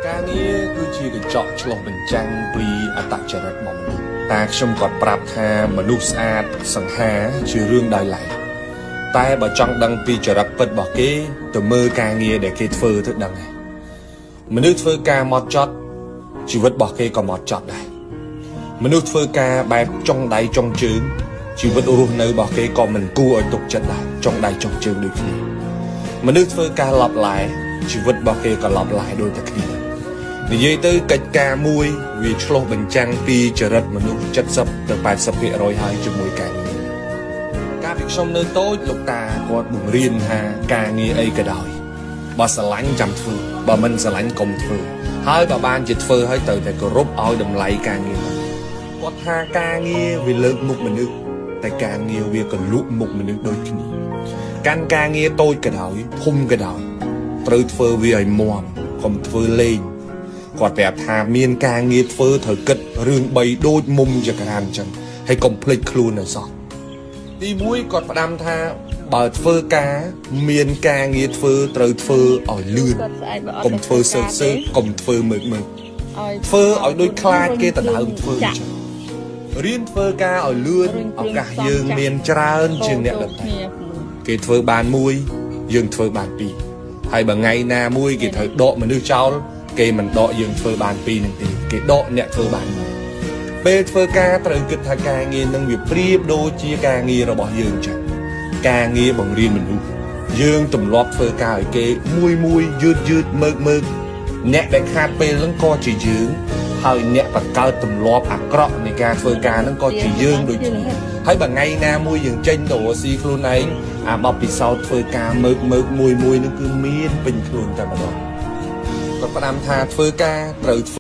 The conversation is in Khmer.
ការងារគឺជាកញ្ចក់ឆ្លុះបញ្ចាំងពីអត្តចរិតរបស់មនុស្សតែខ្ញុំក៏ប្រាប់ថាមនុស្សស្អាតសង្ហាជារឿងដោយឡែកតែបើចង់ដឹងពីចរិតពិតរបស់គេទៅមើលការងារដែលគេធ្វើទៅដឹងហើយមនុស្សធ្វើការហ្មត់ចត់ជីវិតរបស់គេក៏ហ្មត់ចត់ដែរមនុស្សធ្វើការបែបចុងដៃចុងជើងជីវិតរស់នៅរបស់គេក៏មិនគួរឲ្យទុកចិត្តដែរចុងដៃចុងជើងដូចគ្នាមនុស្សធ្វើការឡប់ឡាយជីវិតរបស់គេក៏ឡប់ឡាយដូចតែគ្នានិយាយទៅកិច្ចការមួយវាឆ្លុះបញ្ចាំងពីចរិតមនុស្ស70ទៅ80% ហើយជាមួយការងារកាលពីខ្ញុំនៅតូចលោកតាគាត់បង្រៀនថាការងារអីក៏ដោយបើស្រឡាញ់ចាំធ្វើបើមិនស្រឡាញ់កុំធ្វើហើយបើបានជាធ្វើហើយត្រូវតែគោរពឲ្យតម្លៃការងារហ្នឹងគាត់ថាការងារវាលើកមុខមនុស្សតែការងារវាក៏លក់មុខមនុស្សដូចគ្នាកាន់ការងារតូចក៏ដោយធំក៏ដោយត្រូវធ្វើវាឲ្យមាំកុំធ្វើលេងគាត់ប្រាប់ថាមានការងារធ្វើត្រូវគិតរឿង3ដូចមុំចក្រានអញ្ចឹងហើយកុំភ្លេចខ្លួនឲ្យសោះទី1គាត់ផ្ដាំថាបើធ្វើការមានការងារធ្វើត្រូវធ្វើឲ្យលឿនកុំធ្វើសើកុំធ្វើមើកធ្វើឲ្យដូចខ្លាចគេដណ្ដើមធ្វើអញ្ចឹងរៀនធ្វើការឲ្យលឿនឱកាសយើងមានច្រើនជាងអ្នកដទៃគេធ្វើបានមួយយើងធ្វើបានពីរហើយបើថ្ងៃណាមួយគេត្រូវដកមនុស្សចោលគេមិនដកយើងធ្វើបានពីរនឹងទេគេដកអ្នកធ្វើបានមួយពេលធ្វើការត្រូវគិតថាការងារនឹងវាប្រៀបដូចជាការងាររបស់យើងចឹងការងារបង្រៀនមនុស្សយើងទម្លាប់ធ្វើការឲ្យគេមួយយឺតមើកអ្នកដែលខាតពេលហ្នឹងក៏ជាយើងហើយអ្នកបង្កើតទម្លាប់អាក្រក់នៃការធ្វើការហ្នឹងក៏ជាយើងដូចគ្នាហើយបើថ្ងៃណាមួយយើងចេញទៅរកស៊ីខ្លួនឯងអាបបពិសោធន៍ធ្វើការមើកមួយហ្នឹងគឺមានពេញខ្លួនតែម្ដងគាត់ផ្ដាំថាធ្វើការត្រូវ